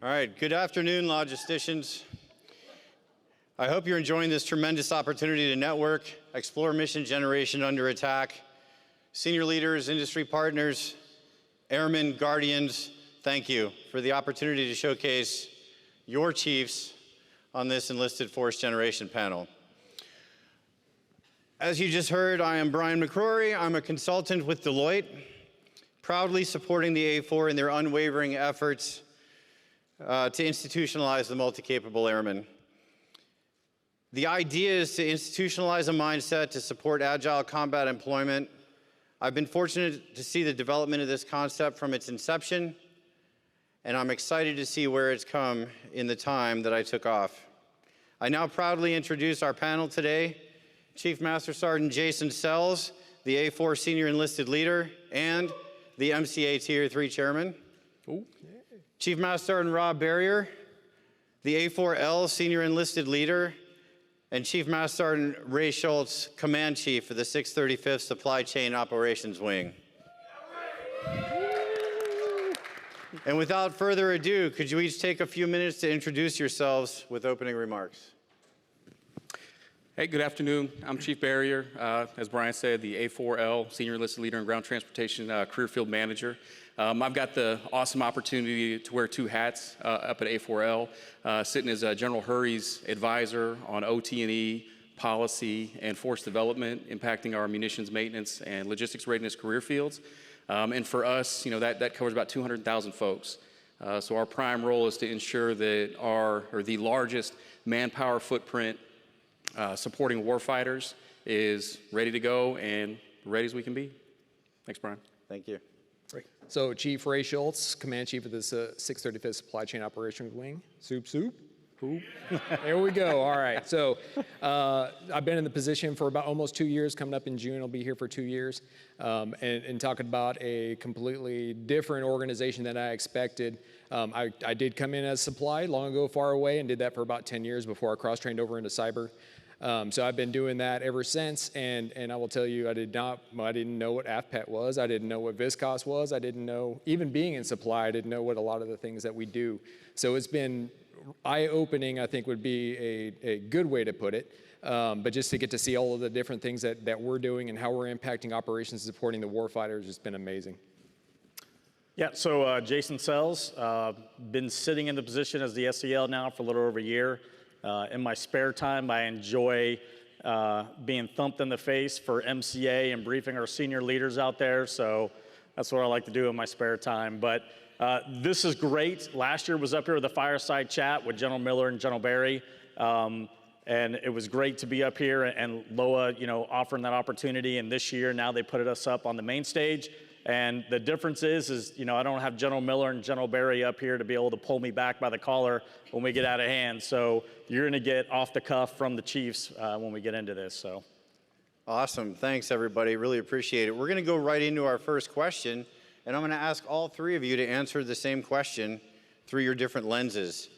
All right, good afternoon, logisticians. I hope you're enjoying this tremendous opportunity to network, explore mission generation under attack. Senior leaders, industry partners, airmen, guardians, thank you for the opportunity to showcase your chiefs on this enlisted force generation panel. As you just heard, I am Brian McRory. I'm a consultant with Deloitte, proudly supporting the A4 in their unwavering efforts to institutionalize the multi-capable airman. The idea is to institutionalize a mindset to support agile combat employment. I've been fortunate to see the development of this concept from its inception, and I'm excited to see where it's come in the time that I took off. I now proudly introduce our panel today, Chief Master Sergeant Jason Sells, the A4 Senior Enlisted Leader, and the MCA Tier 3 Chairman. Ooh. Chief Master Sergeant Rob Berrier, the A4L Senior Enlisted Leader, and Chief Master Sergeant Rey Schultz, Command Chief for the 635th Supply Chain Operations Wing. And without further ado, could you each take a few minutes to introduce yourselves with opening remarks? Hey, good afternoon. I'm Chief Berrier. As Brian said, the A4L Senior Enlisted Leader and Ground Transportation Career Field Manager. I've got the awesome opportunity to wear two hats up at A4L, sitting as General Hurry's advisor on OT&E, policy, and force development, impacting our munitions maintenance and logistics readiness career fields. And for us, that covers about 200,000 folks. So our prime role is to ensure that the largest manpower footprint supporting warfighters is ready to go and ready as we can be. Thanks, Brian. Thank you. So Chief Rey Schultz, Command Chief of the 635th Supply Chain Operations Wing. Soup. There we go. All right. So I've been in the position for about almost 2 years. Coming up in June, I'll be here for 2 years. And talking about a completely different organization than I expected. I did come in as supply long ago, far away, and did that for about 10 years before I cross-trained over into cyber. So I've been doing that ever since, and I will tell you, I didn't know what AFPET was. I didn't know what VSCOS was. I didn't know, even being in supply, I didn't know what a lot of the things that we do. So it's been eye-opening, I think would be a good way to put it. But just to get to see all of the different things that we're doing and how we're impacting operations and supporting the warfighters has been amazing. Yeah, so Jason Sells, been sitting in the position as the SEL now for a little over a year. In my spare time, I enjoy being thumped in the face for MCA and briefing our senior leaders out there, so that's what I like to do in my spare time. But this is great. Last year was up here with a fireside chat with General Miller and General Berry, and it was great to be up here and LOA, offering that opportunity. And this year, now they put us up on the main stage. And the difference is I don't have General Miller and General Berry up here to be able to pull me back by the collar when we get out of hand. So you're going to get off the cuff from the Chiefs when we get into this. So, Awesome. Thanks, everybody. Really appreciate it. We're going to go right into our first question, and I'm going to ask all three of you to answer the same question through your different lenses.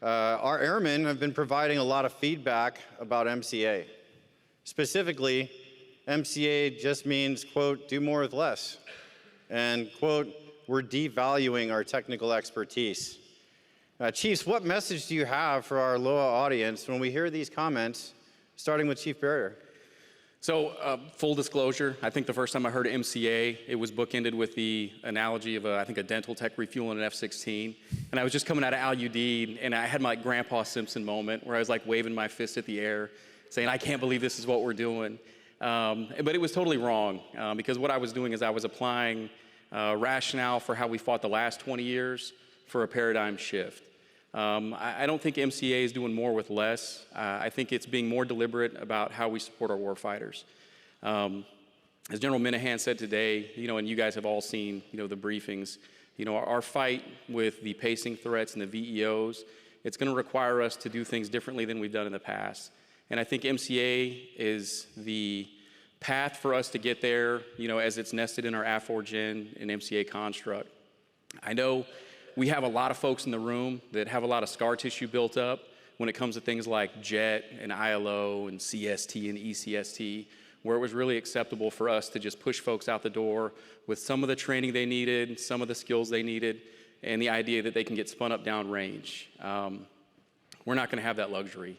Our airmen have been providing a lot of feedback about MCA. Specifically, MCA just means, quote, do more with less. And, quote, we're devaluing our technical expertise. Chiefs, what message do you have for our LOA audience when we hear these comments, starting with Chief Berrier? So full disclosure, I think the first time I heard MCA, it was bookended with the analogy of, I think, a dental tech refueling an F-16. And I was just coming out of LUD, and I had my Grandpa Simpson moment where I was like waving my fist at the air, saying, I can't believe this is what we're doing. But it was totally wrong, because what I was doing is I was applying rationale for how we fought the last 20 years for a paradigm shift. I don't think MCA is doing more with less. I think it's being more deliberate about how we support our warfighters. As General Minahan said today, and you guys have all seen, the briefings, our fight with the pacing threats and the VEOs, it's going to require us to do things differently than we've done in the past. And I think MCA is the path for us to get there, as it's nested in our AF4Gen and MCA construct. I know we have a lot of folks in the room that have a lot of scar tissue built up when it comes to things like JET and ILO and CST and ECST, where it was really acceptable for us to just push folks out the door with some of the training they needed, some of the skills they needed, and the idea that they can get spun up downrange. We're not going to have that luxury.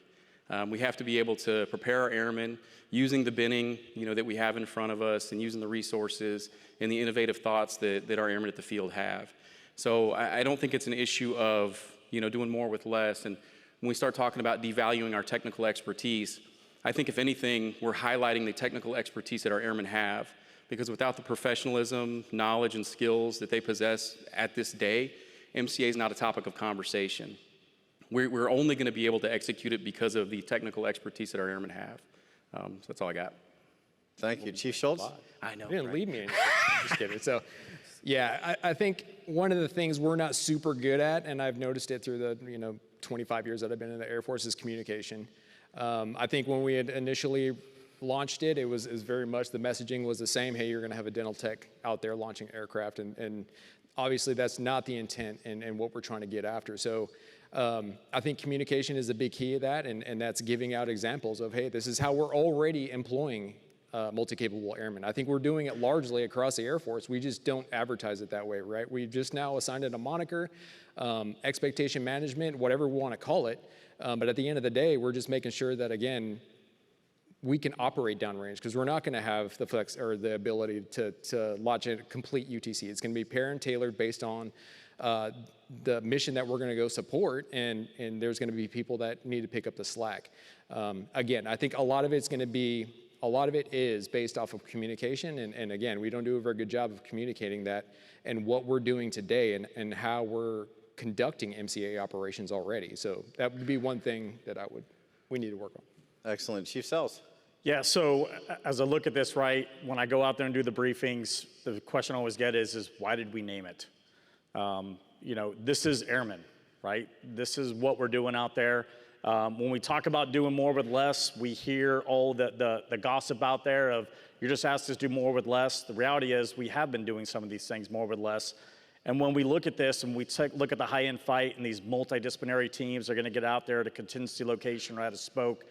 We have to be able to prepare our airmen using the binning, that we have in front of us, and using the resources and the innovative thoughts that our airmen at the field have. So I don't think it's an issue of, doing more with less. And when we start talking about devaluing our technical expertise, I think if anything, we're highlighting the technical expertise that our airmen have, because without the professionalism, knowledge, and skills that they possess at this day, MCA is not a topic of conversation. We're only going to be able to execute it because of the technical expertise that our airmen have. So that's all I got. Thank you. Chief Schultz? I know. You didn't right? lead me. Just kidding. So, yeah, I think one of the things we're not super good at, and I've noticed it through the 25 years that I've been in the Air Force, is communication. I think when we had initially launched it, it was very much the messaging was the same. Hey, you're going to have a dental tech out there launching aircraft, and obviously that's not the intent and what we're trying to get after. So. I think communication is a big key of that, and that's giving out examples of, hey, this is how we're already employing multi-capable airmen. I think we're doing it largely across the Air Force. We just don't advertise it that way, right? We've just now assigned it a moniker, expectation management, whatever we want to call it. But at the end of the day, we're just making sure that, again, we can operate downrange, because we're not going to have the flex or the ability to launch a complete UTC. It's going to be parent tailored based on the mission that we're going to go support, and there's going to be people that need to pick up the slack. Again, I think a lot of it is based off of communication, and again, we don't do a very good job of communicating that and what we're doing today and how we're conducting MCA operations already. So that would be one thing that we need to work on. Excellent. Chief Sells? Yeah, so as I look at this, right, when I go out there and do the briefings, the question I always get is why did we name it? This is airmen, right? This is what we're doing out there. When we talk about doing more with less, we hear all the gossip out there of you're just asked us to do more with less. The reality is we have been doing some of these things more with less. And when we look at this and we look at the high-end fight and these multidisciplinary teams are going to get out there at a contingency location or at a spoke,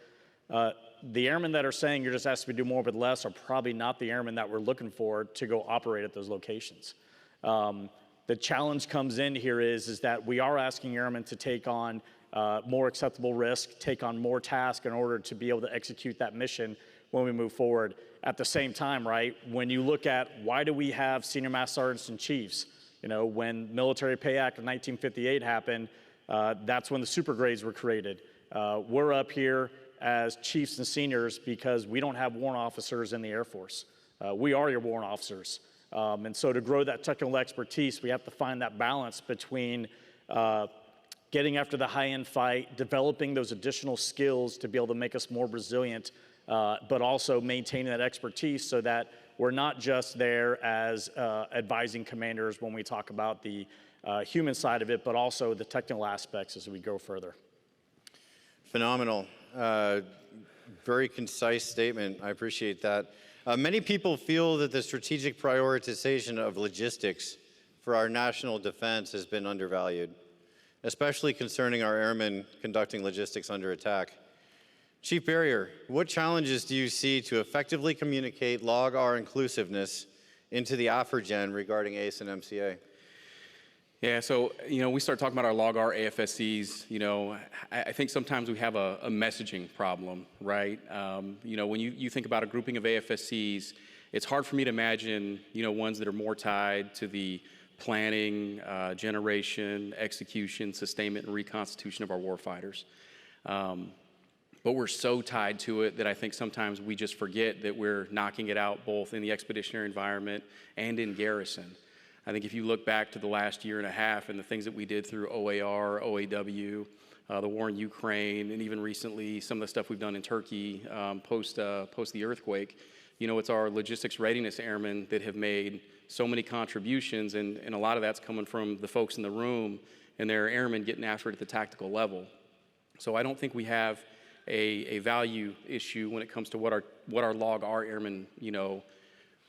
the airmen that are saying you're just asked to do more with less are probably not the airmen that we're looking for to go operate at those locations. The challenge comes in here is that we are asking airmen to take on more acceptable risk, take on more tasks in order to be able to execute that mission when we move forward. At the same time, right, when you look at why do we have senior master sergeants and chiefs? When Military Pay Act of 1958 happened, that's when the super grades were created. We're up here as chiefs and seniors because we don't have warrant officers in the Air Force. We are your warrant officers. And so to grow that technical expertise, we have to find that balance between getting after the high-end fight, developing those additional skills to be able to make us more resilient, but also maintaining that expertise so that we're not just there as advising commanders when we talk about the human side of it, but also the technical aspects as we go further. Phenomenal. Very concise statement. I appreciate that. Many people feel that the strategic prioritization of logistics for our national defense has been undervalued, especially concerning our airmen conducting logistics under attack. Chief Berrier, what challenges do you see to effectively communicate log-R inclusiveness into the AFRGen regarding ACE and MCA? Yeah, so, we start talking about our log-R AFSCs, I think sometimes we have a messaging problem, right? When you think about a grouping of AFSCs, it's hard for me to imagine, ones that are more tied to the planning, generation, execution, sustainment, and reconstitution of our warfighters. But we're so tied to it that I think sometimes we just forget that we're knocking it out both in the expeditionary environment and in garrison. I think if you look back to the last year and a half and the things that we did through OAR, OAW, the war in Ukraine, and even recently some of the stuff we've done in Turkey post the earthquake, it's our logistics readiness airmen that have made so many contributions, and a lot of that's coming from the folks in the room and their airmen getting after it at the tactical level. So I don't think we have a value issue when it comes to what our log-R airmen,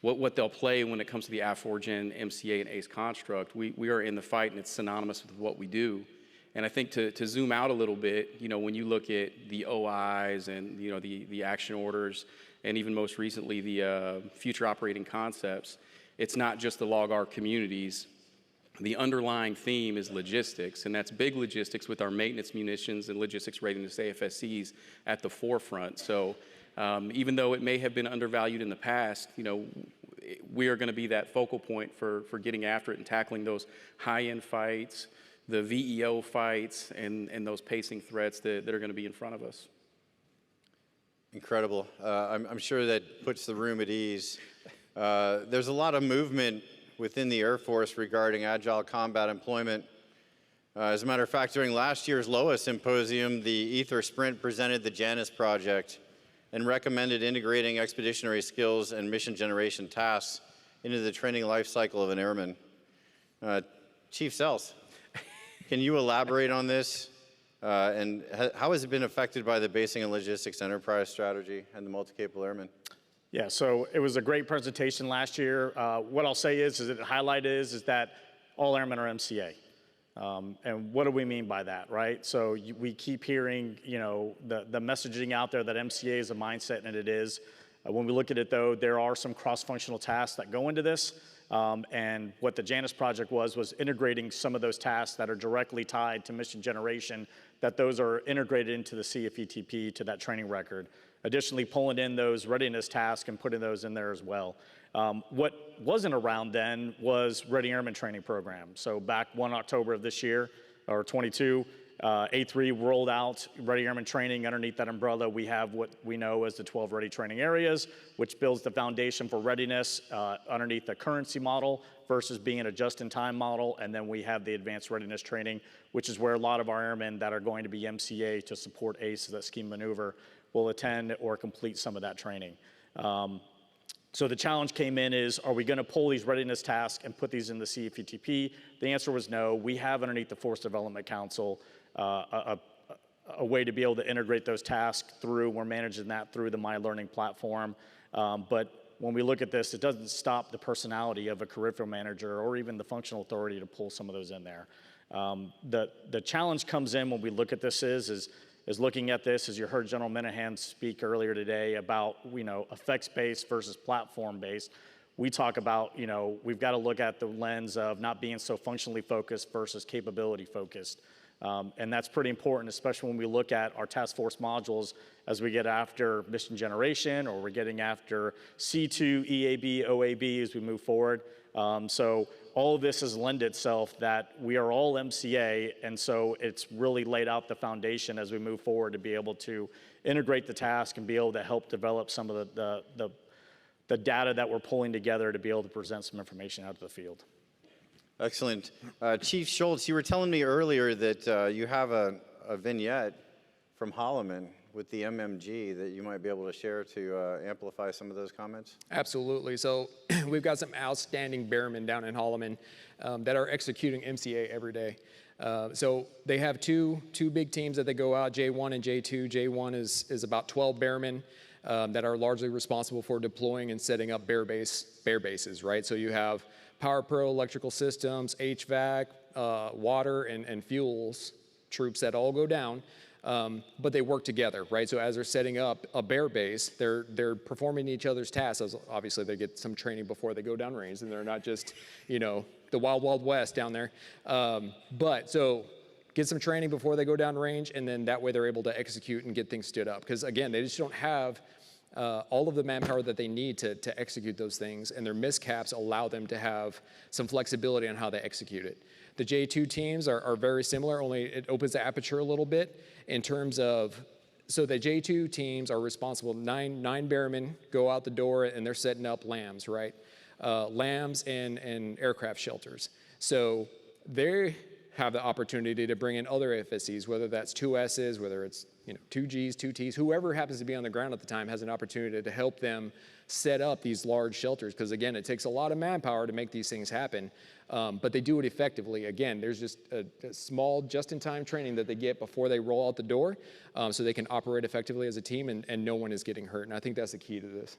what they'll play when it comes to the AFRGen, MCA, and ACE construct. We are in the fight, and it's synonymous with what we do. And I think to zoom out a little bit, when you look at the OIs and, the action orders, and even most recently the future operating concepts, it's not just the log-R communities the underlying theme is logistics, and that's big logistics with our maintenance munitions and logistics readiness AFSCs at the forefront. So even though it may have been undervalued in the past, we are going to be that focal point for getting after it and tackling those high-end fights, the VEO fights, and those pacing threats that are going to be in front of us. Incredible. I'm sure that puts the room at ease. There's a lot of movement within the Air Force regarding agile combat employment. As a matter of fact, during last year's LOA symposium, the Ether Sprint presented the Janus project and recommended integrating expeditionary skills and mission generation tasks into the training life cycle of an airman. Chief Sells, can you elaborate on this? And how has it been affected by the basing and logistics enterprise strategy and the multi-capable airman? Yeah, so it was a great presentation last year. What I'll say is that the highlight is that all airmen are MCA. And what do we mean by that, right? So we keep hearing, the messaging out there that MCA is a mindset, and it is. When we look at it, though, there are some cross-functional tasks that go into this. And what the Janus project was integrating some of those tasks that are directly tied to mission generation, that those are integrated into the CFETP to that training record. Additionally, pulling in those readiness tasks and putting those in there as well. What wasn't around then was Ready Airman Training Program. So back 1 October of this year, or 22, A3 rolled out Ready Airman Training. Underneath that umbrella, we have what we know as the 12 Ready Training Areas, which builds the foundation for readiness underneath the currency model versus being a just-in-time model. And then we have the Advanced Readiness Training, which is where a lot of our airmen that are going to be MCA to support ACE, that scheme maneuver, will attend or complete some of that training. So the challenge came in is, are we going to pull these readiness tasks and put these in the CFETP? The answer was no. We have underneath the Force Development Council a way to be able to integrate those tasks through. We're managing that through the My Learning platform. But when we look at this, it doesn't stop the personality of a curriculum manager or even the functional authority to pull some of those in there. The challenge comes in when we look at this is looking at this, as you heard General Minahan speak earlier today about, effects-based versus platform-based. We talk about, we've got to look at the lens of not being so functionally focused versus capability focused. And that's pretty important, especially when we look at our task force modules as we get after mission generation, or we're getting after C2, EAB, OAB as we move forward. So all of this has lent itself that we are all MCA, and so it's really laid out the foundation as we move forward to be able to integrate the task and be able to help develop some of the data that we're pulling together to be able to present some information out to the field. Excellent. Chief Schultz, you were telling me earlier that you have a vignette from Holloman with the MMG that you might be able to share to amplify some of those comments? Absolutely. So we've got some outstanding bearmen down in Holloman that are executing MCA every day. So they have two big teams that they go out, J1 and J2. J1 is about 12 bearmen that are largely responsible for deploying and setting up bear bases, right? So you have Power Pro electrical systems, HVAC, water, and fuels troops that all go down. But they work together, right? So as they're setting up a bear base, they're performing each other's tasks. As obviously, they get some training before they go down range, and they're not just, the wild, wild west down there. But so get some training before they go down range, and then that way they're able to execute and get things stood up. Because again, they just don't have all of the manpower that they need to execute those things, and their miscaps allow them to have some flexibility on how they execute it. The J2 teams are very similar, only it opens the aperture a little bit in terms of, so the J2 teams are responsible, nine bearmen go out the door and they're setting up LAMs, right? LAMs and aircraft shelters. So they have the opportunity to bring in other FSCs, whether that's 2Ss, whether it's 2Gs, 2Ts, whoever happens to be on the ground at the time has an opportunity to help them set up these large shelters. Because again, it takes a lot of manpower to make these things happen, but they do it effectively. Again, there's just a small just-in-time training that they get before they roll out the door, so they can operate effectively as a team and no one is getting hurt. And I think that's the key to this.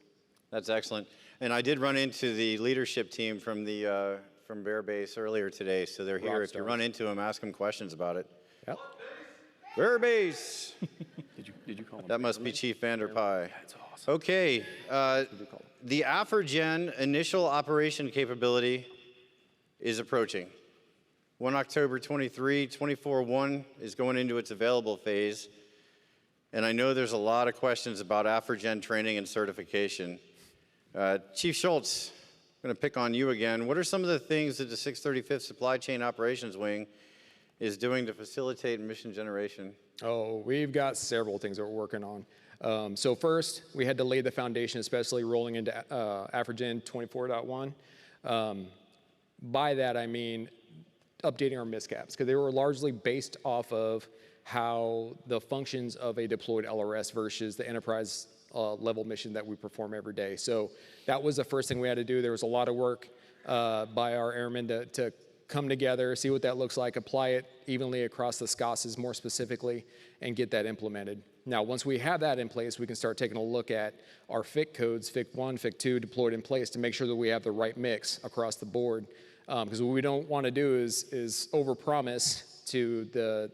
That's excellent. And I did run into the leadership team from Bear Base earlier today, so they're here. If you run into them, ask them questions about it. Yep. Bear Base. Did you call him? That must be Chief Vanderpie. That's awesome. Okay. The AFRGEN initial operation capability is approaching. 1 October 23, 24-1 is going into its available phase. And I know there's a lot of questions about AFRIGEN training and certification. Chief Schultz, I'm going to pick on you again. What are some of the things that the 635th Supply Chain Operations Wing is doing to facilitate mission generation? Oh, we've got several things that we're working on. So first, we had to lay the foundation, especially rolling into AFRIGEN 24.1. By that, I mean updating our miscaps, because they were largely based off of how the functions of a deployed LRS versus the enterprise level mission that we perform every day. So that was the first thing we had to do. There was a lot of work by our airmen to come together, see what that looks like, apply it evenly across the SCOSs more specifically, and get that implemented. Now, once we have that in place, we can start taking a look at our FIC codes, FIC 1, FIC 2, deployed in place to make sure that we have the right mix across the board. Because what we don't want to do is overpromise to the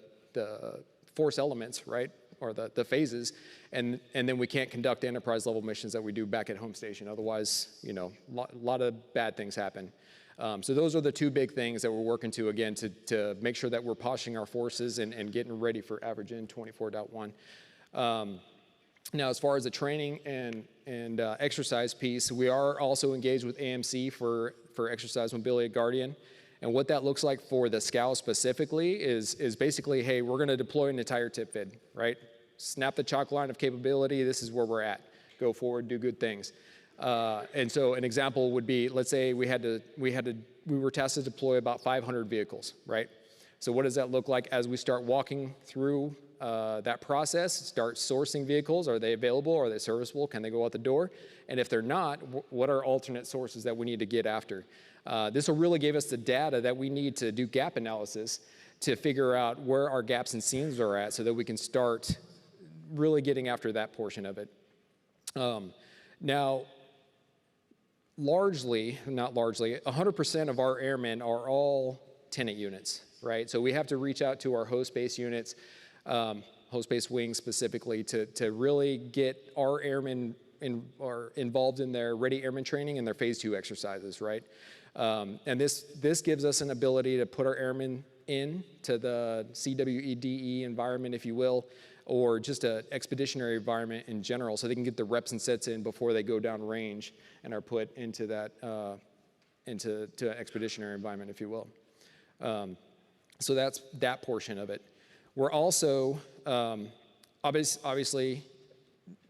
force elements, right, or the phases, and then we can't conduct the enterprise level missions that we do back at home station. Otherwise, you know, a lot of bad things happen. So those are the two big things that we're working to, again, to make sure that we're posturing our forces and getting ready for AFRIGEN 24.1. Now, as far as the training and exercise piece, we are also engaged with AMC for Exercise Mobility Guardian. And what that looks like for the SCOW specifically is basically, hey, we're going to deploy an entire tip fid, right? Snap the chalk line of capability. This is where we're at. Go forward, do good things. And so an example would be, let's say we were tasked to deploy about 500 vehicles, right? So what does that look like as we start walking through that process, start sourcing vehicles? Are they available? Are they serviceable? Can they go out the door? And if they're not, what are alternate sources that we need to get after? This will really give us the data that we need to do gap analysis to figure out where our gaps and seams are at so that we can start really getting after that portion of it. Now, not largely, 100% of our airmen are all tenant units, right? So we have to reach out to our host base units, host base wings specifically, to really get our airmen involved in their ready airman training and their phase 2 exercises, right? And this gives us an ability to put our airmen into the CWEDE environment, if you will, or just an expeditionary environment in general, so they can get the reps and sets in before they go down range and are put into that into an expeditionary environment, if you will. So that's that portion of it. We're also obviously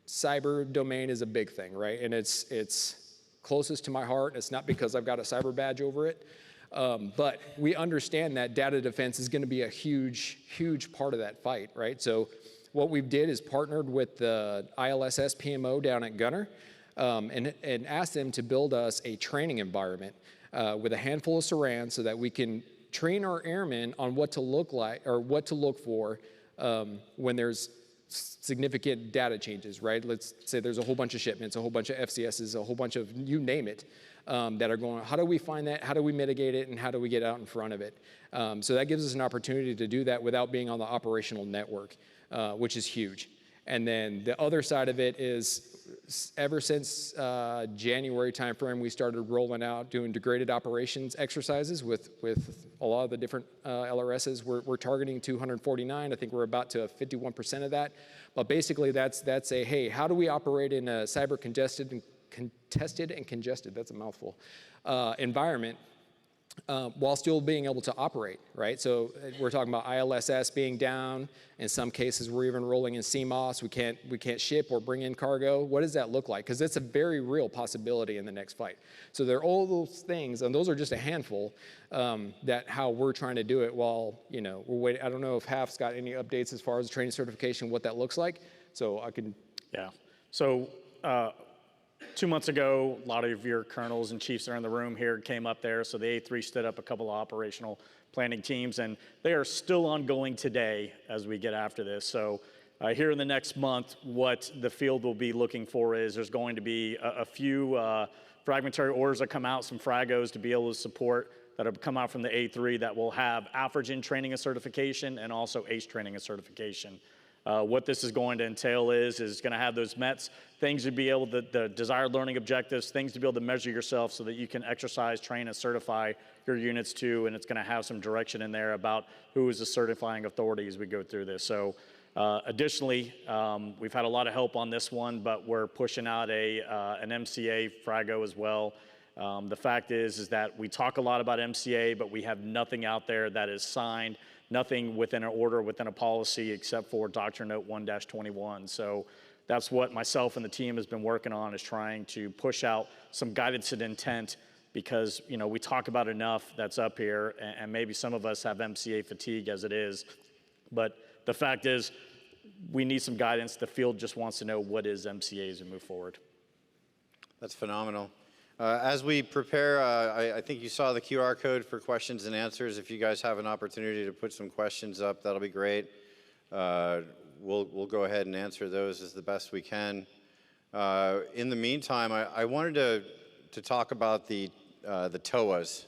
cyber domain is a big thing, right? And it's closest to my heart. It's not because I've got a cyber badge over it, but we understand that data defense is going to be a huge part of that fight, right? So what we did is partnered with the ILSS PMO down at Gunner and asked them to build us a training environment with a handful of Sarans so that we can train our airmen on what to look like or what to look for when there's significant data changes, right? Let's say there's a whole bunch of shipments, a whole bunch of FCSs, a whole bunch of, you name it, that are going on. How do we find that? How do we mitigate it? And how do we get out in front of it? So that gives us an opportunity to do that without being on the operational network, which is huge. And then the other side of it is ever since January timeframe, we started rolling out doing degraded operations exercises with a lot of the different LRSs. We're targeting 249. I think we're about to 51% of that. But basically, that's a, hey, how do we operate in a cyber contested and congested, that's a mouthful, environment while still being able to operate, right? So we're talking about ILSS being down. In some cases, we're even rolling in CMOS. We can't ship or bring in cargo. What does that look like? Because it's a very real possibility in the next fight. So there are all those things, and those are just a handful that how we're trying to do it while, you know, we're waiting. I don't know if HAF's got any updates as far as training certification, what that looks like. So I can. Yeah. So 2 months ago, a lot of your colonels and chiefs that are in the room here came up there. So the A3 stood up a couple of operational planning teams, and they are still ongoing today as we get after this. So here in the next month, what the field will be looking for is there's going to be a few fragmentary orders that come out, some fragos to be able to support that have come out from the A3 that will have AFRIGEN training and certification and also ACE training and certification. What this is going to entail is going to have those METs, things to be able to, the desired learning objectives, things to be able to measure yourself so that you can exercise, train, and certify your units to, and it's going to have some direction in there about who is the certifying authority as we go through this. So additionally, we've had a lot of help on this one, but we're pushing out an MCA Frago as well. The fact is that we talk a lot about MCA, but we have nothing out there that is signed, nothing within an order, within a policy, except for Doctrine Note 1-21. So that's what myself and the team has been working on, is trying to push out some guidance and intent, because we talk about enough that's up here, and maybe some of us have MCA fatigue as it is. But the fact is, we need some guidance. The field just wants to know what is MCA as we move forward. That's phenomenal. As we prepare, I think you saw the QR code for questions and answers. If you guys have an opportunity to put some questions up, that'll be great. We'll go ahead and answer those as the best we can. In the meantime, I wanted to talk about the TOAs.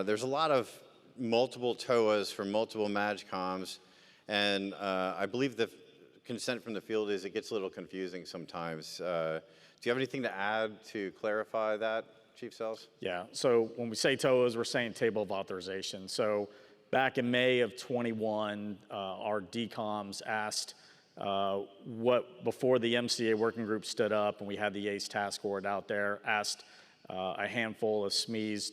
There's a lot of multiple TOAs from multiple MAGCOMs, and I believe the consent from the field is it gets a little confusing sometimes. Do you have anything to add to clarify that, Chief Sells? Yeah, so when we say TOAs, we're saying table of authorization. So back in May of 21, our DCOMs asked before the MCA working group stood up and we had the ACE task force out there, asked a handful of SMEs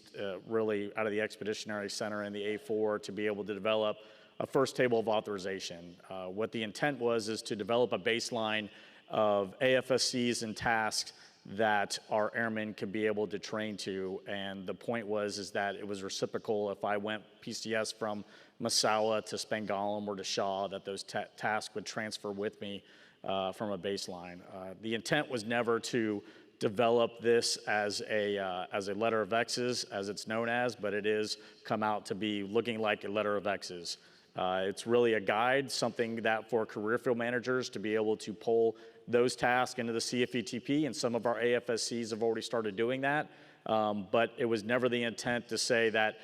really out of the Expeditionary Center and the A4 to be able to develop a first table of authorization. What the intent is to develop a baseline of AFSCs and tasks that our airmen could be able to train to, and the point is that it was reciprocal. If I went PCS from Massawa to Spangalum or to Shaw, that those tasks would transfer with me from a baseline. The intent was never to develop this as a letter of X's, as it's known as, but it is come out to be looking like a letter of X's. It's really a guide, something that for career field managers to be able to pull those tasks into the CFETP, and some of our AFSCs have already started doing that. But it was never the intent to say that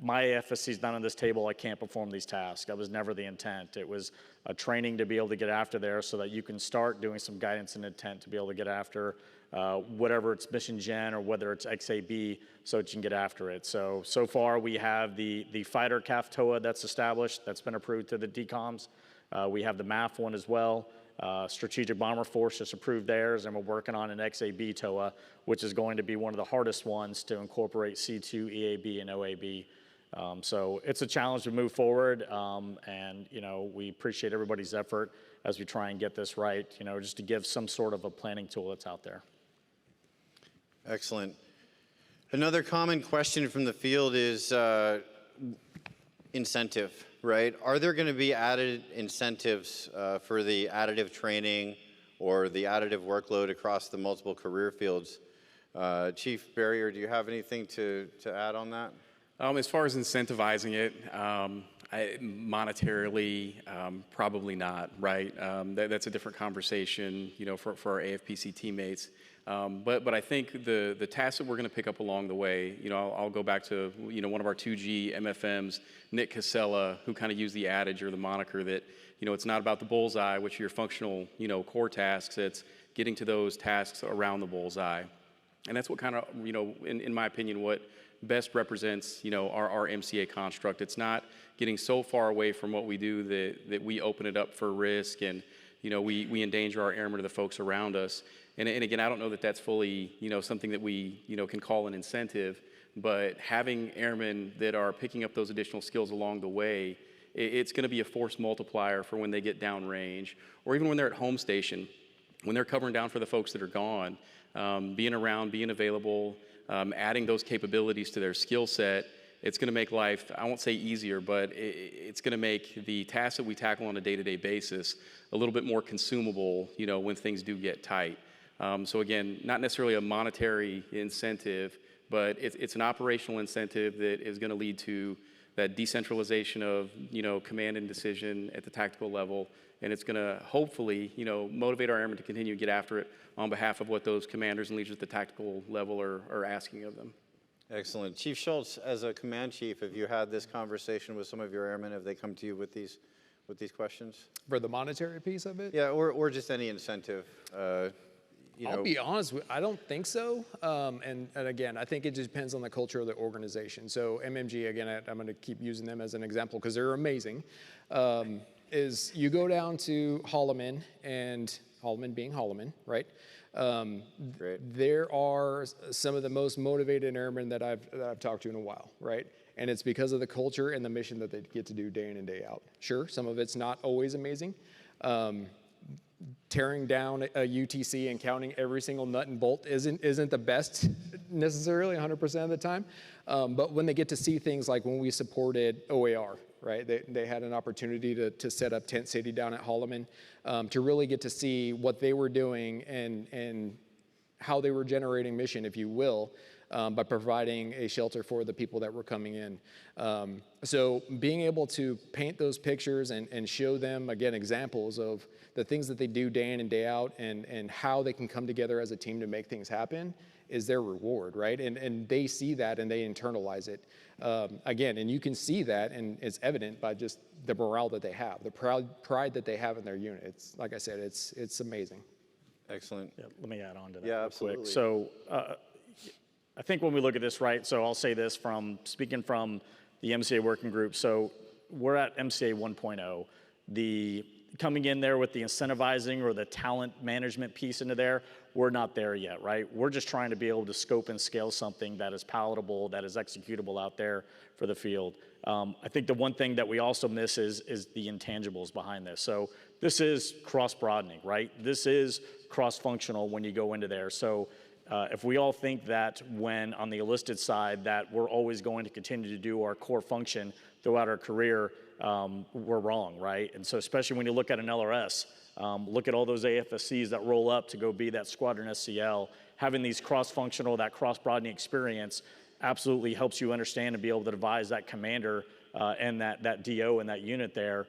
my AFSC is not on this table, I can't perform these tasks. That was never the intent. It was a training to be able to get after there so that you can start doing some guidance and intent to be able to get after whatever it's mission gen or whether it's XAB, so that you can get after it. So far we have the fighter CAF TOA that's established, that's been approved to the DCOMs. We have the MAF one as well. Strategic Bomber Force just approved theirs, and we're working on an XAB TOA, which is going to be one of the hardest ones to incorporate C2, EAB, and OAB. So it's a challenge to move forward, and we appreciate everybody's effort as we try and get this right, just to give some sort of a planning tool that's out there. Excellent. Another common question from the field is incentive, right? Are there going to be added incentives for the additive training or the additive workload across the multiple career fields? Chief Berrier, do you have anything to add on that? As far as incentivizing it, monetarily, probably not, right? That's a different conversation, for our AFPC teammates. But I think the tasks that we're going to pick up along the way, I'll go back to, one of our 2G MFMs, Nick Casella, who kind of used the adage or the moniker that, it's not about the bullseye, which are your functional, core tasks. It's getting to those tasks around the bullseye. And that's what kind of, in my opinion, what best represents, our MCA construct. It's not getting so far away from what we do that we open it up for risk and, we endanger our airmen or the folks around us. And again, I don't know that that's fully, something that we, can call an incentive, but having airmen that are picking up those additional skills along the way, it's going to be a force multiplier for when they get downrange, or even when they're at home station, when they're covering down for the folks that are gone, being around, being available, adding those capabilities to their skill set. It's going to make life, I won't say easier, but it's going to make the tasks that we tackle on a day-to-day basis a little bit more consumable, when things do get tight. So again, not necessarily a monetary incentive, but it's an operational incentive that is going to lead to that decentralization of, command and decision at the tactical level. And it's going to hopefully, motivate our airmen to continue to get after it on behalf of what those commanders and leaders at the tactical level are asking of them. Excellent. Chief Schultz, as a command chief, have you had this conversation with some of your airmen? Have they come to you with these with these questions? For the monetary piece of it? Yeah, or just any incentive. I'll be honest, I don't think so. And again, I think it just depends on the culture of the organization. So MMG, again, I'm going to keep using them as an example because they're amazing. Is you go down to Holloman, and Holloman being Holloman, right? Great. There are some of the most motivated airmen that I've talked to in a while, right? And it's because of the culture and the mission that they get to do day in and day out. Sure, some of it's not always amazing. Tearing down a UTC and counting every single nut and bolt isn't the best necessarily 100% of the time. But when they get to see things like when we supported OAR, right? They had an opportunity to set up Tent City down at Holloman, to really get to see what they were doing and how they were generating mission, if you will, by providing a shelter for the people that were coming in. So being able to paint those pictures and show them, again, examples of the things that they do day in and day out and how they can come together as a team to make things happen is their reward, right? And they see that and they internalize it. Again, and you can see that, and it's evident by just the morale that they have, the pride that they have in their unit. It's, like I said, it's amazing. Excellent. Yeah, let me add on to that Yeah, real absolutely. quick. So I think when we look at this, right, so I'll say this speaking from the MCA working group. So we're at MCA 1.0. The coming in there with the incentivizing or the talent management piece into there, we're not there yet, right? We're just trying to be able to scope and scale something that is palatable, that is executable out there for the field. I think the one thing that we also miss is the intangibles behind this. So this is cross-broadening, right? This is cross-functional when you go into there. So if we all think that when on the enlisted side that we're always going to continue to do our core function throughout our career, we're wrong, right? And so especially when you look at an LRS, look at all those AFSCs that roll up to go be that squadron SCL, having these cross-functional, that cross-broadening experience absolutely helps you understand and be able to advise that commander and that DO and that unit there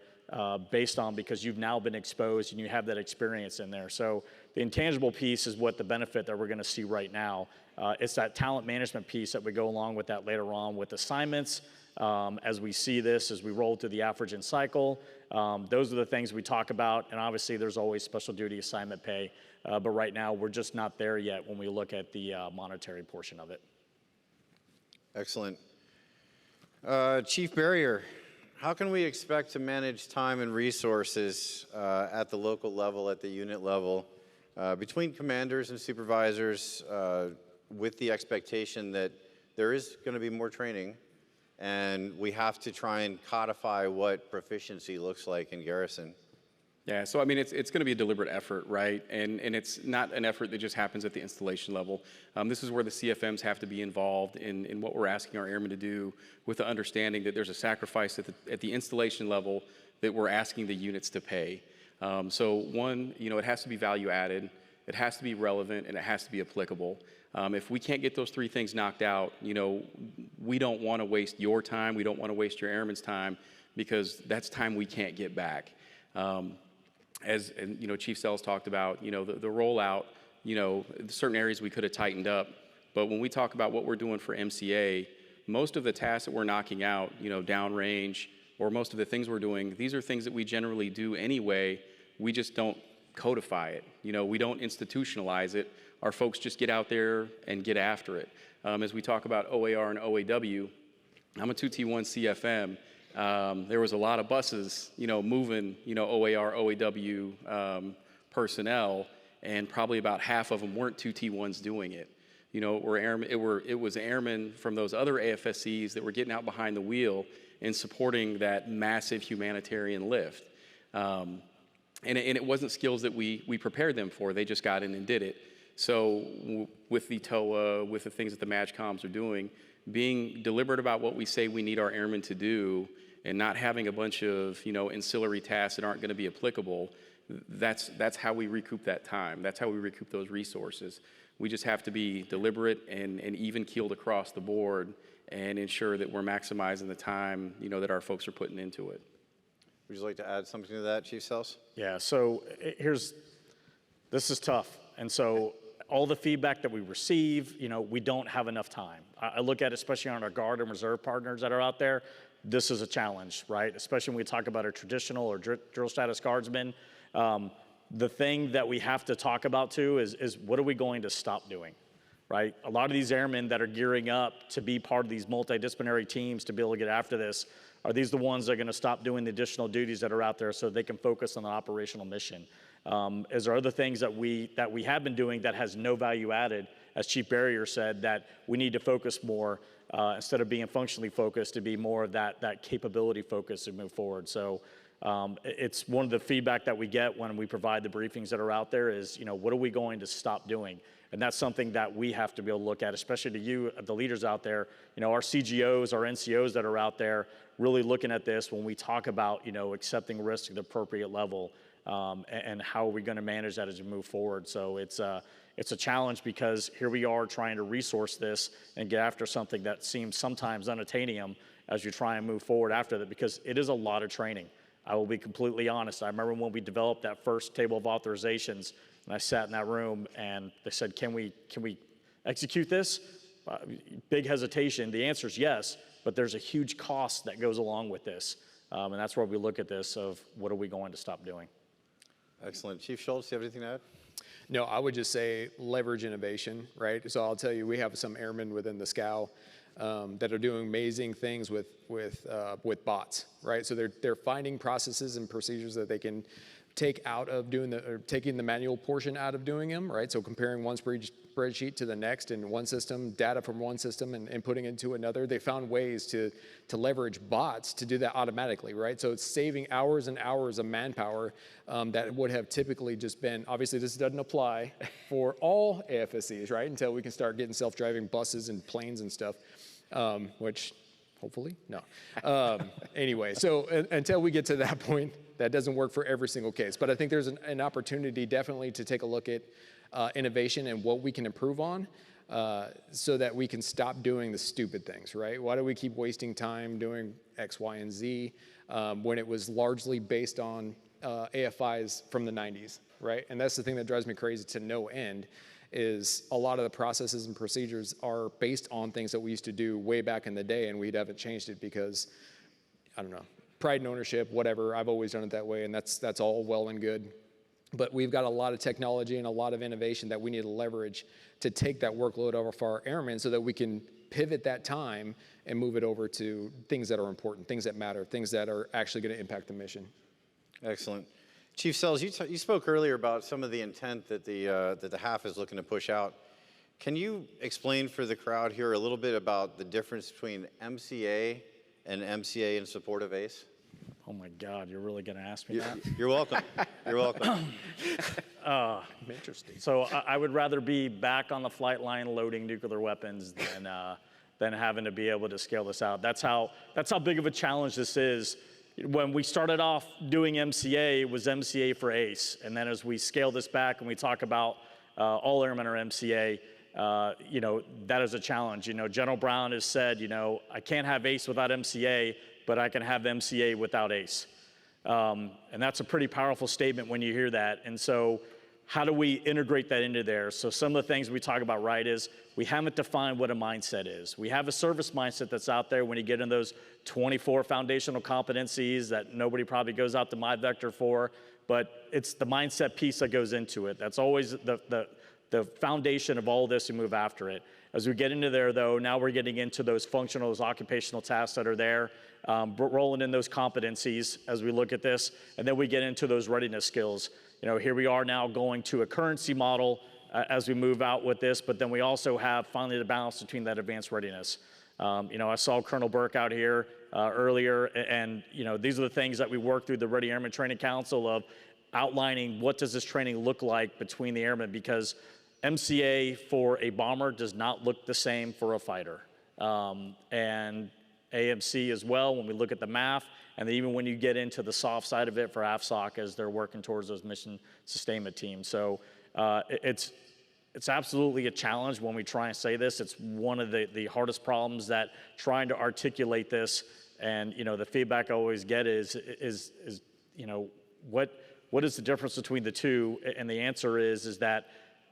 based on, because you've now been exposed and you have that experience in there. So the intangible piece is what the benefit that we're going to see right now. It's that talent management piece that we go along with that later on with assignments. As we see this, as we roll through the average and cycle, those are the things we talk about. And obviously there's always special duty assignment pay. But right now we're just not there yet when we look at the monetary portion of it. Excellent. Chief Berrier, how can we expect to manage time and resources at the local level, at the unit level, between commanders and supervisors with the expectation that there is going to be more training and we have to try and codify what proficiency looks like in garrison? Yeah, so I mean, it's going to be a deliberate effort, right? And it's not an effort that just happens at the installation level. This is where the CFMs have to be involved in what we're asking our airmen to do, with the understanding that there's a sacrifice at the installation level that we're asking the units to pay. So one, it has to be value added, it has to be relevant, and it has to be applicable. If we can't get those three things knocked out, we don't want to waste your time, we don't want to waste your airmen's time, because that's time we can't get back. As Chief Sells talked about, the rollout, certain areas we could have tightened up. But when we talk about what we're doing for MCA, most of the tasks that we're knocking out, downrange, or most of the things we're doing, these are things that we generally do anyway. We just don't codify it. We don't institutionalize it. Our folks just get out there and get after it. As we talk about OAR and OAW, I'm a 2T1 CFM. There was a lot of buses, moving, OAR, OAW personnel, and probably about half of them weren't 2T1s doing it. It was airmen from those other AFSCs that were getting out behind the wheel and supporting that massive humanitarian lift. And it wasn't skills that we prepared them for. They just got in and did it. So with the TOA, with the things that the MAGCOMs are doing, being deliberate about what we say we need our airmen to do, and not having a bunch of ancillary tasks that aren't going to be applicable, that's how we recoup that time. That's how we recoup those resources. We just have to be deliberate and even-keeled across the board and ensure that we're maximizing the time that our folks are putting into it. Would you like to add something to that, Chief Sells? Yeah, so this is tough. And so all the feedback that we receive, we don't have enough time. I look at, especially on our Guard and Reserve partners that are out there, this is a challenge, right? Especially when we talk about a traditional or drill status guardsman. The thing that we have to talk about too is what are we going to stop doing, right? A lot of these airmen that are gearing up to be part of these multidisciplinary teams to be able to get after this, are these the ones that are going to stop doing the additional duties that are out there so they can focus on the operational mission? Is there other things that we have been doing that has no value added, as Chief Berrier said, that we need to focus more instead of being functionally focused to be more of that capability focus to move forward? So it's one of the feedback that we get when we provide the briefings that are out there is, what are we going to stop doing? And that's something that we have to be able to look at, especially to you, the leaders out there, our CGOs, our NCOs that are out there really looking at this when we talk about, accepting risk at the appropriate level and how are we going to manage that as we move forward. So it's a challenge because here we are trying to resource this and get after something that seems sometimes unattainable as you try and move forward after that, because it is a lot of training. I will be completely honest. I remember when we developed that first table of authorizations, and I sat in that room and they said, can we execute this? Big hesitation. The answer is yes, but there's a huge cost that goes along with this. And that's where we look at this of what are we going to stop doing? Excellent. Chief Schultz, do you have anything to add? No, I would just say leverage innovation, right? So I'll tell you, we have some airmen within the SCOW that are doing amazing things with bots, right? So they're finding processes and procedures that they can take out of taking the manual portion out of doing them, right? So comparing one spreadsheet to the next in one system, data from one system and putting it into another. They found ways to leverage bots to do that automatically, right? So it's saving hours and hours of manpower that would have typically just been, obviously this doesn't apply for all AFSCs, right? Until we can start getting self-driving buses and planes and stuff, which hopefully, no. Anyway, so until we get to that point, that doesn't work for every single case. But I think there's an opportunity definitely to take a look at innovation and what we can improve on so that we can stop doing the stupid things, right? Why do we keep wasting time doing X, Y, and Z when it was largely based on AFIs from the 90s, right? And that's the thing that drives me crazy to no end is a lot of the processes and procedures are based on things that we used to do way back in the day, and we haven't changed it because, I don't know, pride and ownership, whatever. I've always done it that way, and that's all well and good. But we've got a lot of technology and a lot of innovation that we need to leverage to take that workload off our airmen so that we can pivot that time and move it over to things that are important, things that matter, things that are actually going to impact the mission. Excellent. Chief Sells, you spoke earlier about some of the intent that the HAF is looking to push out. Can you explain for the crowd here a little bit about the difference between MCA and MCA in support of ACE? Oh my God, you're really going to ask me that? You're welcome. You're welcome. Interesting. So I would rather be back on the flight line loading nuclear weapons than having to be able to scale this out. That's how big of a challenge this is. When we started off doing MCA, it was MCA for ACE. And then as we scale this back and we talk about all airmen are MCA, that is a challenge. General Brown has said, I can't have ACE without MCA, but I can have MCA without ACE. And that's a pretty powerful statement when you hear that. And so how do we integrate that into there? So some of the things we talk about, right, is we haven't defined what a mindset is. We have a service mindset that's out there when you get in those 24 foundational competencies that nobody probably goes out to my vector for, but it's the mindset piece that goes into it. That's always the foundation of all this and move after it. As we get into there, though, now we're getting into those functional, those occupational tasks that are there, rolling in those competencies as we look at this, and then we get into those readiness skills. Here we are now going to a currency model as we move out with this, but then we also have finally the balance between that advanced readiness. I saw Colonel Burke out here earlier, and these are the things that we work through the Ready Airman Training Council of outlining what does this training look like between the airmen, because MCA for a bomber does not look the same for a fighter. And AMC as well, when we look at the math, and then even when you get into the soft side of it for AFSOC as they're working towards those mission sustainment teams. So it's absolutely a challenge when we try and say this. It's one of the hardest problems that trying to articulate this, and the feedback I always get is what is the difference between the two? And the answer is that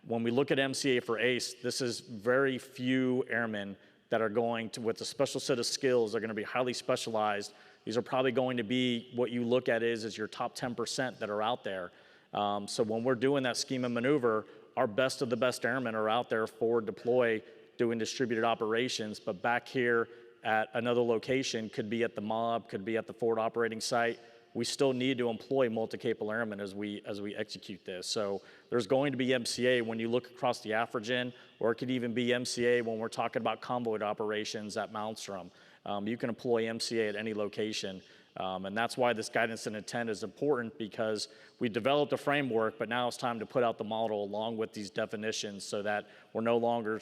when we look at MCA for ACE, this is very few airmen that are going to, with a special set of skills, they're going to be highly specialized. These are probably going to be what you look at is your top 10% that are out there. So when we're doing that scheme and maneuver, our best of the best airmen are out there forward deploy doing distributed operations, but back here at another location, could be at the MOB, could be at the forward operating site, we still need to employ multi-capable airmen as we execute this. So there's going to be MCA when you look across the AFRIGEN, or it could even be MCA when we're talking about convoy operations at Malmstrom. You can employ MCA at any location. And that's why this guidance and intent is important, because we developed a framework, but now it's time to put out the model along with these definitions so that we're no longer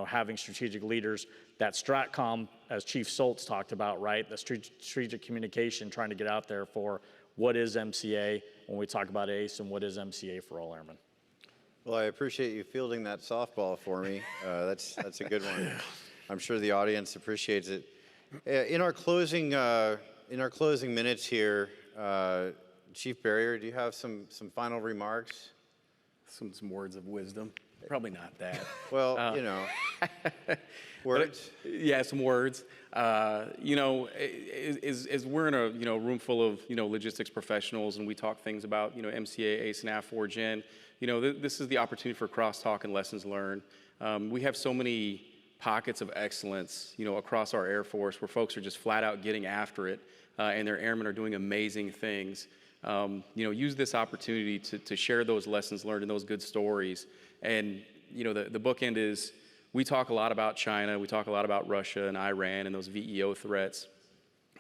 having strategic leaders that STRATCOM, as Chief Schultz talked about, right? The strategic communication, trying to get out there for what is MCA when we talk about ACE and what is MCA for all airmen. Well, I appreciate you fielding that softball for me. That's a good one. I'm sure the audience appreciates it. In our closing minutes here, Chief Berrier, do you have some final remarks? Some words of wisdom. Probably not that. Well, words. Yeah, some words. As we're in a room full of logistics professionals, and we talk things about MCA, ACE, and AF4Gen. This is the opportunity for crosstalk and lessons learned. We have so many pockets of excellence, across our Air Force where folks are just flat out getting after it, and their airmen are doing amazing things. Use this opportunity to share those lessons learned and those good stories. And the bookend is, we talk a lot about China, we talk a lot about Russia and Iran and those VEO threats,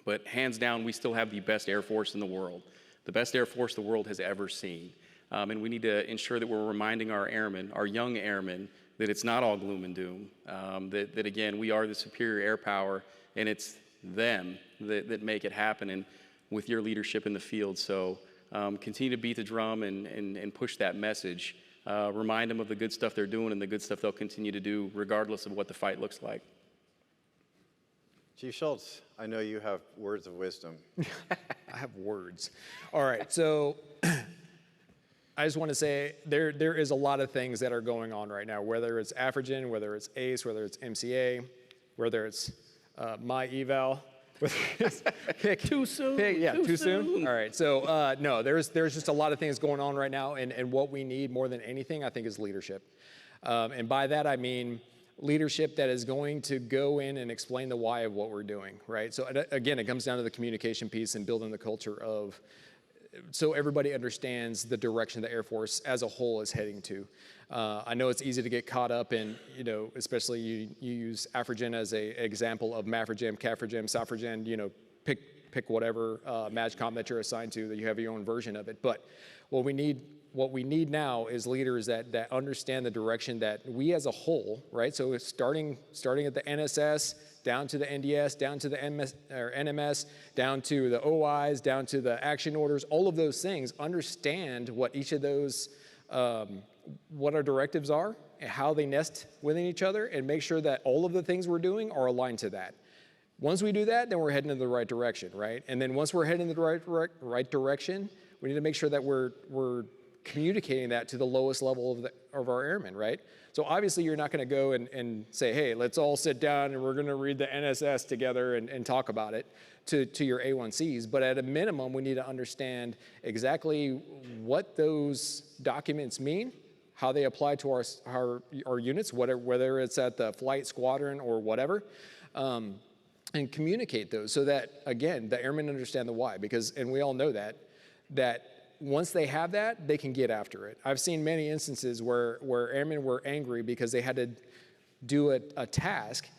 but hands down, we still have the best Air Force in the world, the best Air Force the world has ever seen. And we need to ensure that we're reminding our airmen, our young airmen, that it's not all gloom and doom, that again, we are the superior air power, and it's them that make it happen, and with your leadership in the field. So continue to beat the drum and push that message. Remind them of the good stuff they're doing and the good stuff they'll continue to do regardless of what the fight looks like. Chief Schultz, I know you have words of wisdom. I have words. All right, so I just want to say there is a lot of things that are going on right now, whether it's AFRIGEN, whether it's ACE, whether it's MCA, whether it's my eval. Too soon. Too soon. All right. So no, there's just a lot of things going on right now, and what we need more than anything, I think, is leadership. And by that I mean leadership that is going to go in and explain the why of what we're doing. Right. So again, it comes down to the communication piece and building the culture of, so everybody understands the direction the Air Force as a whole is heading to. I know it's easy to get caught up in, especially you use AFRIGEN as an example of MAFRIGEN, CAFRIGEN, SOFRIGEN, pick whatever MAGCOM that you're assigned to, that you have your own version of it. But what we need now is leaders that understand the direction that we as a whole, right? So it's starting at the NSS, down to the NDS, down to the NMS, down to the OIs, down to the action orders, all of those things, understand what each of those, what our directives are, and how they nest within each other, and make sure that all of the things we're doing are aligned to that. Once we do that, then we're heading in the right direction, right? And then once we're heading in the right direction, we need to make sure that we're communicating that to the lowest level of our airmen, right? So obviously you're not going to go and say, hey, let's all sit down and we're going to read the NSS together and talk about it to your A1Cs. But at a minimum, we need to understand exactly what those documents mean, how they apply to our units, whether it's at the flight squadron or whatever, and communicate those so that, again, the airmen understand the why. And we all know that once they have that, they can get after it. I've seen many instances where airmen were angry because they had to do a task,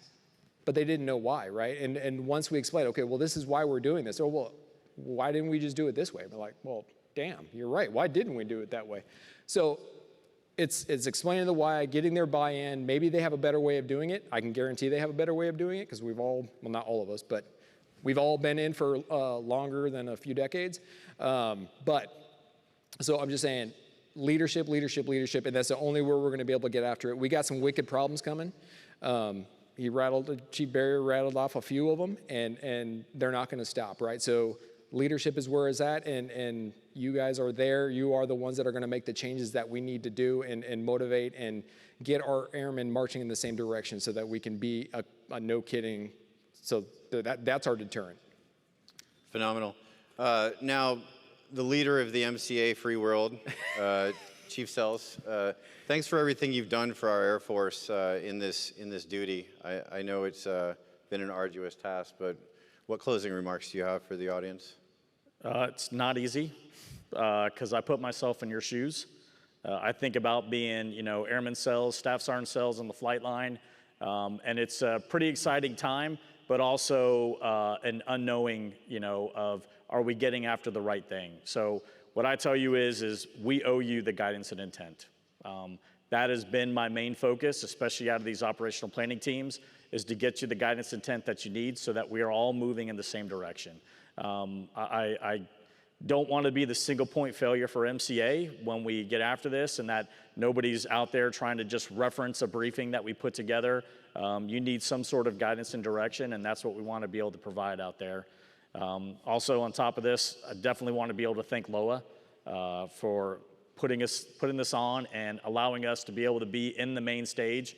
but they didn't know why, right? And once we explained, okay, well, this is why we're doing this. Oh, well, why didn't we just do it this way? And they're like, well, damn, you're right. Why didn't we do it that way? So it's explaining the why, getting their buy-in. Maybe they have a better way of doing it. I can guarantee they have a better way of doing it because we've all, well, not all of us, but we've all been in for longer than a few decades. So I'm just saying, leadership, and that's the only way we're going to be able to get after it. We got some wicked problems coming. Chief Berrier rattled off a few of them, and they're not going to stop, right? So leadership is where it's at, and you guys are there. You are the ones that are going to make the changes that we need to do and motivate and get our airmen marching in the same direction so that we can be no kidding. So that's our deterrent. Phenomenal. Now, the leader of the MCA free world, Chief Sells, thanks for everything you've done for our Air Force in this duty. I know it's been an arduous task, but what closing remarks do you have for the audience? It's not easy because I put myself in your shoes. I think about being, Airman Sells, Staff Sergeant Sells on the flight line, and it's a pretty exciting time, but also an unknowing, of are we getting after the right thing? So what I tell you is we owe you the guidance and intent. That has been my main focus, especially out of these operational planning teams, is to get you the guidance and intent that you need so that we are all moving in the same direction. I don't want to be the single point failure for MCA when we get after this, and that nobody's out there trying to just reference a briefing that we put together. You need some sort of guidance and direction, and that's what we want to be able to provide out there. Also, on top of this, I definitely want to be able to thank LOA for putting this on and allowing us to be able to be in the main stage.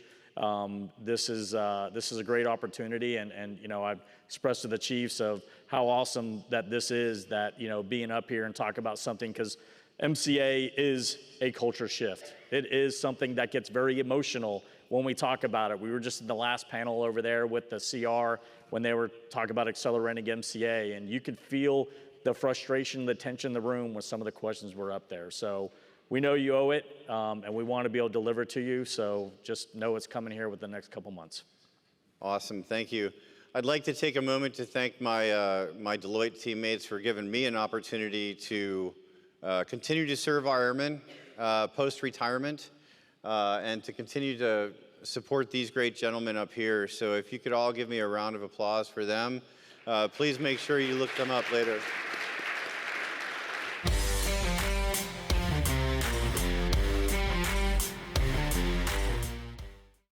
This is a great opportunity, and I've expressed to the chiefs of how awesome that this is, that being up here and talk about something, because MCA is a culture shift. It is something that gets very emotional when we talk about it. We were just in the last panel over there with the CR when they were talking about accelerating MCA, and you could feel the frustration, the tension in the room when some of the questions were up there. So we know you owe it, and we want to be able to deliver to you, so just know it's coming here within the next couple months. Awesome, thank you. I'd like to take a moment to thank my Deloitte teammates for giving me an opportunity to continue to serve our airmen post-retirement and to continue to support these great gentlemen up here. So if you could all give me a round of applause for them, please make sure you look them up later.